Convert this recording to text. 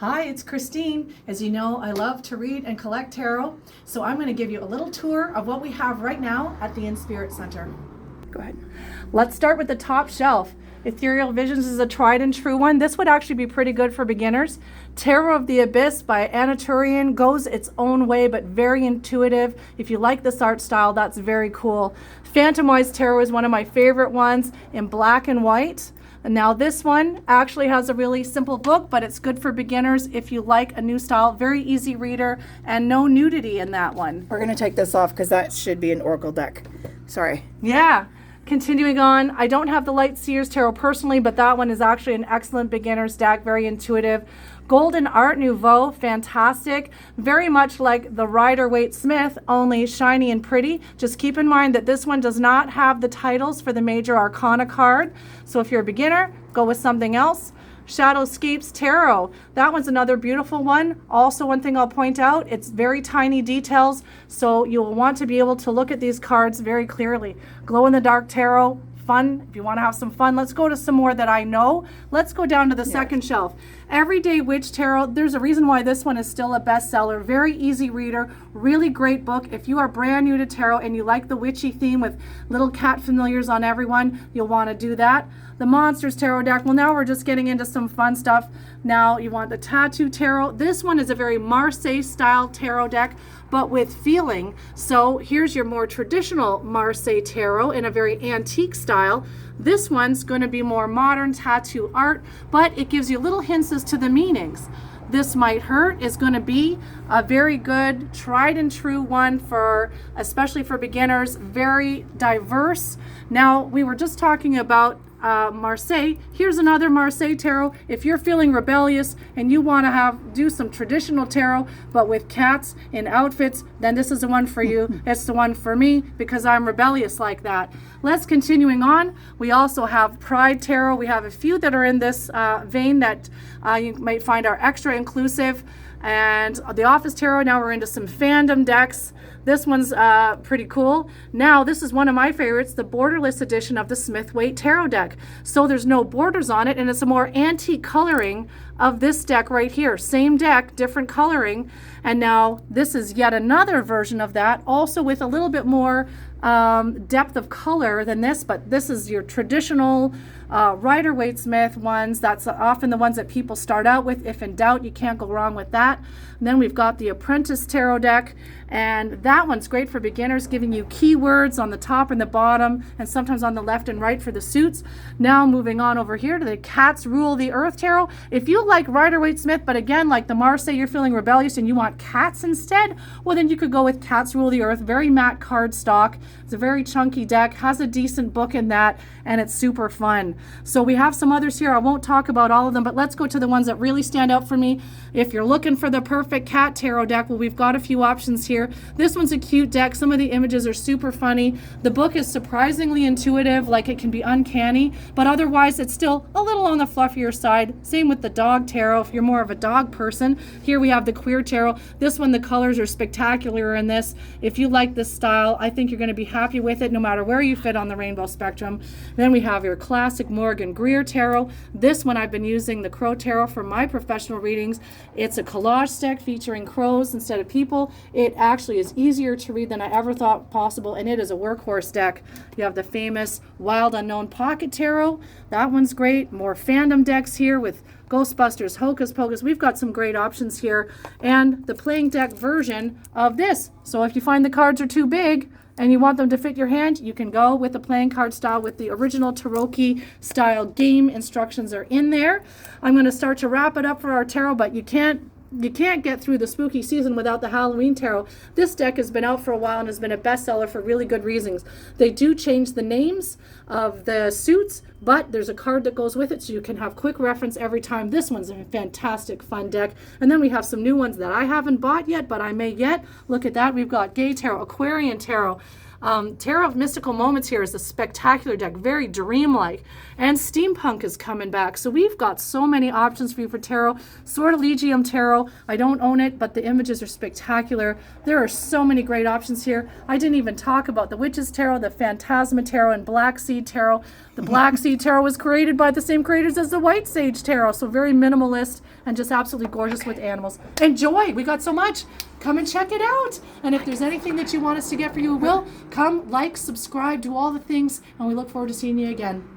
Hi, it's Christine. As you know, I love to read and collect tarot, so I'm going to give you a little tour of what we have right now at the InSpirit Center. Go ahead. Let's start with the top shelf. Ethereal Visions is a tried and true one. This would actually be pretty good for beginners. Tarot of the Abyss by Anna Turian goes its own way, but very intuitive. If you like this art style, that's very cool. Phantom Wise Tarot is one of my favorite ones in black and white. And now this one actually has a really simple book, but it's good for beginners if you like a new style. Very easy reader and no nudity in that one. We're going to take this off because that should be an oracle deck. Sorry. Yeah. Continuing on, I don't have the Light Seers Tarot personally, but that one is actually an excellent beginner's deck, very intuitive. Golden Art Nouveau, fantastic. Very much like the Rider-Waite-Smith, only shiny and pretty. Just keep in mind that this one does not have the titles for the major arcana card. So if you're a beginner, go with something else. Shadowscapes Tarot. That one's another beautiful one. Also, one thing I'll point out, it's very tiny details, so you'll want to be able to look at these cards very clearly. Glow in the Dark Tarot, fun. If you want to have some fun, let's go to some more that I know. Let's go down to the second shelf. Everyday Witch Tarot. There's a reason why this one is still a bestseller. Very easy reader, really great book. If you are brand new to tarot and you like the witchy theme with little cat familiars on everyone, you'll want to do that. The Monsters Tarot deck. Well, now we're just getting into some fun stuff. Now you want the Tattoo Tarot. This one is a very Marseille style tarot deck, but with feeling. So here's your more traditional Marseille Tarot in a very antique style. This one's going to be more modern tattoo art, but it gives you little hints as to the meanings. This Might Hurt is going to be a very good, tried and true one for, especially for beginners, very diverse. Now, we were just talking about Marseille. Here's another Marseille Tarot. If you're feeling rebellious and you want to do some traditional tarot, but with cats in outfits, then this is the one for you. It's the one for me because I'm rebellious like that. Let's continuing on. We also have Pride Tarot. We have a few that are in this vein that you might find are extra inclusive. And the Office Tarot, now we're into some fandom decks. This one's pretty cool. Now, this is one of my favorites, the borderless edition of the Smith-Waite Tarot deck. So there's no borders on it, and it's a more antique coloring of this deck right here. Same deck, different coloring. And now this is yet another version of that, also with a little bit more depth of color than this, but this is your traditional Rider-Waite-Smith ones. That's often the ones that people start out with. If in doubt, you can't go wrong with that. And then we've got the Apprentice Tarot deck, and that one's great for beginners, giving you keywords on the top and the bottom, and sometimes on the left and right for the suits. Now moving on over here to the Cats Rule the Earth Tarot. If you like Rider-Waite-Smith, but again, like the Marseille, you're feeling rebellious and you want cats instead, well then you could go with Cats Rule the Earth. Very matte card stock. It's a very chunky deck, has a decent book in that, and it's super fun. So we have some others here. I won't talk about all of them, but let's go to the ones that really stand out for me. If you're looking for the perfect cat tarot deck, well, we've got a few options here. This one's a cute deck. Some of the images are super funny. The book is surprisingly intuitive, like it can be uncanny, but otherwise it's still a little on the fluffier side. Same with the Dog Tarot if you're more of a dog person. Here we have the Queer Tarot. This one, the colors are spectacular in this. If you like this style, I think you're going to be happy with it no matter where you fit on the rainbow spectrum. Then we have your classic Morgan Greer Tarot. This one I've been using, the Crow Tarot, for my professional readings. It's a collage deck featuring crows instead of people. It actually is easier to read than I ever thought possible, and it is a workhorse deck. You have the famous Wild Unknown Pocket Tarot. That one's great. More fandom decks here with Ghostbusters, Hocus Pocus. We've got some great options here, and the playing deck version of this. So if you find the cards are too big and you want them to fit your hand, you can go with the playing card style with the original Tarot style game instructions are in there. I'm going to start to wrap it up for our tarot, but you can't get through the spooky season without the Halloween Tarot. This deck has been out for a while and has been a bestseller for really good reasons. They do change the names of the suits, but there's a card that goes with it, so you can have quick reference every time. This one's a fantastic, fun deck. And then we have some new ones that I haven't bought yet, but I may yet. Look at that. We've got Gay Tarot, Aquarian Tarot. Tarot of Mystical Moments here is a spectacular deck, very dreamlike. And Steampunk is coming back. So we've got so many options for you for tarot. Sortilegium Tarot, I don't own it, but the images are spectacular. There are so many great options here. I didn't even talk about the Witches Tarot, the Phantasma Tarot, and Black Seed Tarot. The Black Seed Tarot was created by the same creators as the White Sage Tarot, so very minimalist and just absolutely gorgeous with animals. Enjoy! We got so much. Come and check it out. And if there's anything that you want us to get for you, we'll come, like, subscribe, do all the things, and we look forward to seeing you again.